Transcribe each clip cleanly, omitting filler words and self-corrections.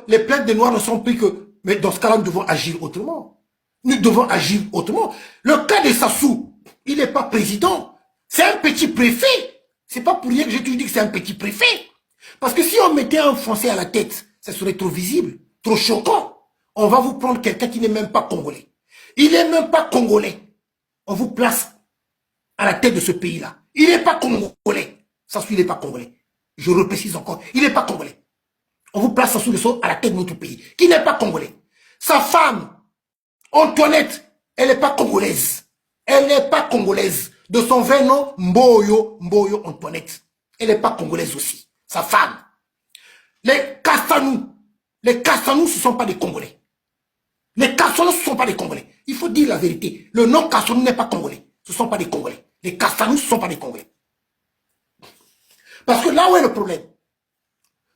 les plaintes des Noirs ne sont plus que... Mais dans ce cas-là, nous devons agir autrement. Nous devons agir autrement. Le cas de Sassou, il n'est pas président. C'est un petit préfet. C'est pas pour rien que j'ai toujours dit que c'est un petit préfet. Parce que si on mettait un Français à la tête, ça serait trop visible, trop choquant. On va vous prendre quelqu'un qui n'est même pas congolais. Il n'est même pas congolais. On vous place à la tête de ce pays-là. Il n'est pas congolais. Sassou, il n'est pas congolais. Je reprécise encore, il n'est pas congolais. On vous place Sassou Nguesso à la tête de notre pays, qui n'est pas congolais. Sa femme, Antoinette, elle n'est pas congolaise. Elle n'est pas congolaise. De son vrai nom, Mboyo Antoinette. Elle n'est pas congolaise aussi. Sa femme. Les Kassanou, ce ne sont pas des Congolais. Les Kassanou, ce ne sont pas des Congolais. Il faut dire la vérité. Le nom Kassanou n'est pas congolais. Ce ne sont pas des Congolais. Les Kassanou, ce ne sont pas des Congolais. Parce que là où est le problème,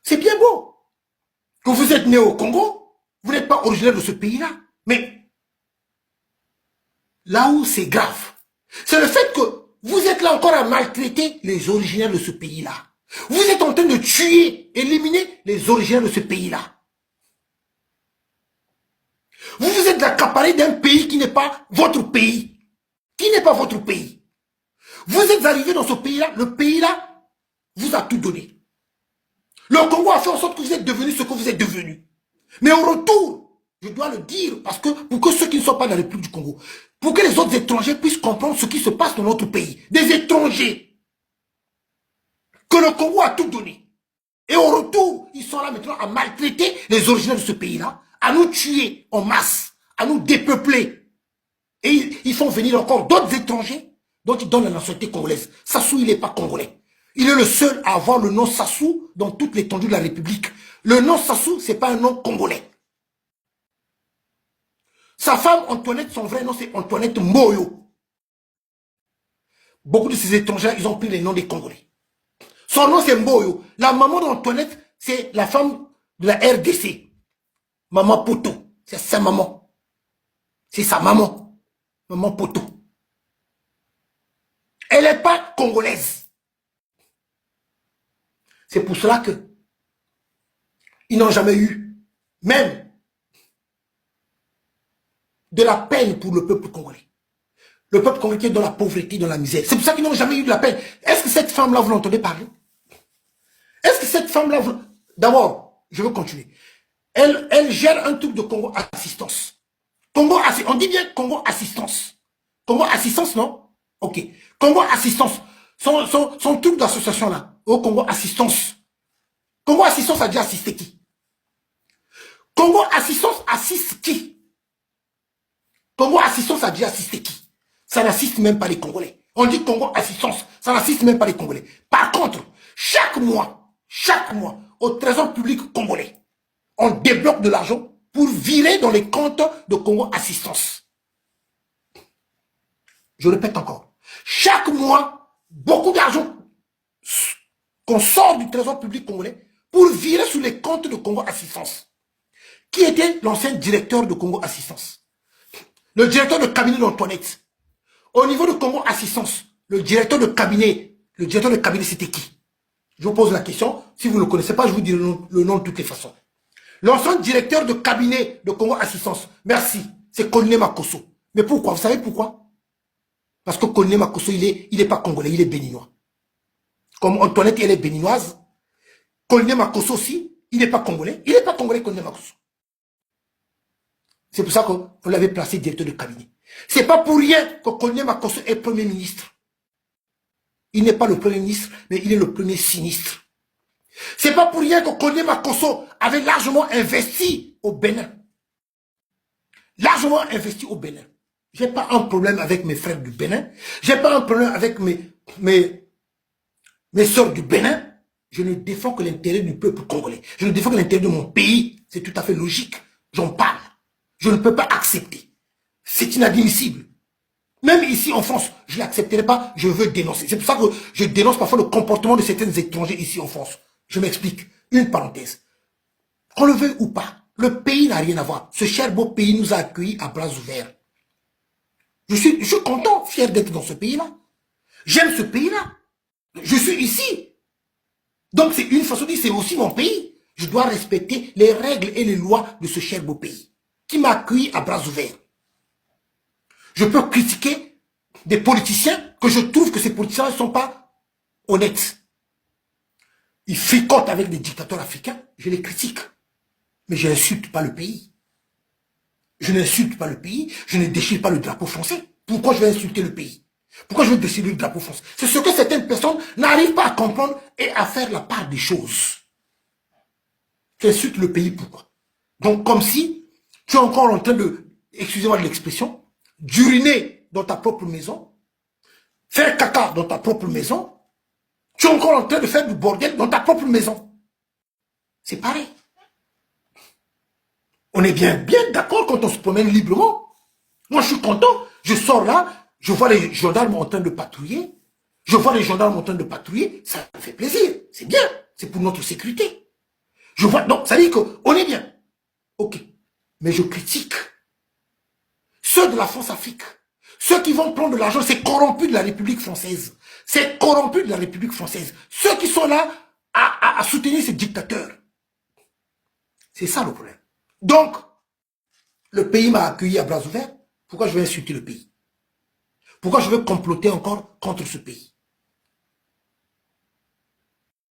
c'est bien beau que vous êtes né au Congo, vous n'êtes pas originaire de ce pays-là. Mais là où c'est grave, c'est le fait que vous êtes là encore à maltraiter les originaires de ce pays-là. Vous êtes en train de tuer, éliminer les originaires de ce pays-là. Vous vous êtes accaparé d'un pays qui n'est pas votre pays. Qui n'est pas votre pays. Vous êtes arrivé dans ce pays-là, le pays-là vous a tout donné. Le Congo a fait en sorte que vous êtes devenu ce que vous êtes devenu. Mais au retour, je dois le dire, parce que pour que ceux qui ne sont pas dans la République du Congo, pour que les autres étrangers puissent comprendre ce qui se passe dans notre pays, des étrangers, que le Congo a tout donné. Et au retour, ils sont là maintenant à maltraiter les originaires de ce pays-là, à nous tuer en masse, à nous dépeupler. Et ils font venir encore d'autres étrangers dont ils donnent la nationalité congolaise. Sassou, il n'est pas congolais. Il est le seul à avoir le nom Sassou dans toute l'étendue de la République. Le nom Sassou, ce n'est pas un nom congolais. Sa femme Antoinette, son vrai nom c'est Antoinette Mboyo. Beaucoup de ces étrangers, ils ont pris les noms des Congolais. Son nom c'est Mboyo. La maman d'Antoinette, c'est la femme de la RDC. Maman Poto. C'est sa maman. C'est sa maman. Maman Poto. Elle n'est pas congolaise. C'est pour cela que ils n'ont jamais eu, même, de la peine pour le peuple congolais. Le peuple congolais qui est dans la pauvreté, dans la misère. C'est pour ça qu'ils n'ont jamais eu de la peine. Est-ce que cette femme-là, vous l'entendez parler? Est-ce que cette femme-là, vous... D'abord, je veux continuer. Elle gère un truc de Congo Assistance. Congo Assistance. On dit bien Congo Assistance. Congo Assistance, non? Ok. Congo Assistance. Son truc d'association là. Au Congo Assistance. Congo Assistance a déjà assisté qui? Congo Assistance assiste qui? Congo Assistance a déjà assisté qui? Ça n'assiste même pas les Congolais. On dit Congo Assistance, ça n'assiste même pas les Congolais. Par contre, chaque mois, au trésor public congolais, on débloque de l'argent pour virer dans les comptes de Congo Assistance. Je répète encore. Chaque mois, beaucoup d'argent qu'on sort du trésor public congolais pour virer sur les comptes de Congo Assistance. Qui était l'ancien directeur de Congo Assistance? Le directeur de cabinet d'Antoinette. Au niveau de Congo Assistance, le directeur de cabinet c'était qui? Je vous pose la question. Si vous ne le connaissez pas, je vous dis le nom de toutes les façons. L'ancien directeur de cabinet de Congo Assistance, merci, c'est Kone Makosso. Mais pourquoi? Vous savez pourquoi? Parce que Kone Makosso, il n'est pas congolais, il est béninois. Comme Antoinette, elle est béninoise. Kone Makosso aussi, il n'est pas congolais. Il n'est pas congolais, Kone Makosso. C'est pour ça qu'on l'avait placé directeur de cabinet. C'est pas pour rien que Kone Makosso est premier ministre. Il n'est pas le premier ministre, mais il est le premier sinistre. C'est pas pour rien que Kone Makosso avait largement investi au Bénin. Largement investi au Bénin. J'ai pas un problème avec mes frères du Bénin. J'ai pas un problème avec mes soeurs du Bénin. Je ne défends que l'intérêt du peuple congolais. Je ne défends que l'intérêt de mon pays. C'est tout à fait logique. J'en parle. Je ne peux pas accepter. C'est inadmissible. Même ici en France, je ne l'accepterai pas, je veux dénoncer. C'est pour ça que je dénonce parfois le comportement de certains étrangers ici en France. Je m'explique. Une parenthèse. Qu'on le veuille ou pas, le pays n'a rien à voir. Ce cher beau pays nous a accueillis à bras ouverts. Je suis content, fier d'être dans ce pays-là. J'aime ce pays-là. Je suis ici. Donc c'est une façon de dire, c'est aussi mon pays. je dois respecter les règles et les lois de ce cher beau pays qui m'a accueilli à bras ouverts. Je peux critiquer des politiciens que je trouve que ces politiciens ne sont pas honnêtes. Ils fricotent avec des dictateurs africains, je les critique. Mais je n'insulte pas le pays. Je n'insulte pas le pays, je ne déchire pas le drapeau français. Pourquoi je vais insulter le pays? Pourquoi je vais déchirer le drapeau français? C'est ce que certaines personnes n'arrivent pas à comprendre et à faire la part des choses. Tu insultes le pays, pourquoi? Donc comme si tu es encore en train de, excusez-moi de l'expression, d'uriner dans ta propre maison, faire caca dans ta propre maison, tu es encore en train de faire du bordel dans ta propre maison. C'est pareil. On est bien d'accord quand on se promène librement. Moi, je suis content. Je sors là, je vois les gendarmes en train de patrouiller. Je vois les gendarmes en train de patrouiller. Ça me fait plaisir. C'est bien. C'est pour notre sécurité. Je vois, donc, ça dit qu'on est bien. Ok. Mais je critique ceux de la France-Afrique. Ceux qui vont prendre de l'argent, c'est corrompu de la République française. C'est corrompu de la République française. Ceux qui sont là à soutenir ces dictateurs. C'est ça le problème. Donc, le pays m'a accueilli à bras ouverts. Pourquoi je vais insulter le pays? Pourquoi je vais comploter encore contre ce pays?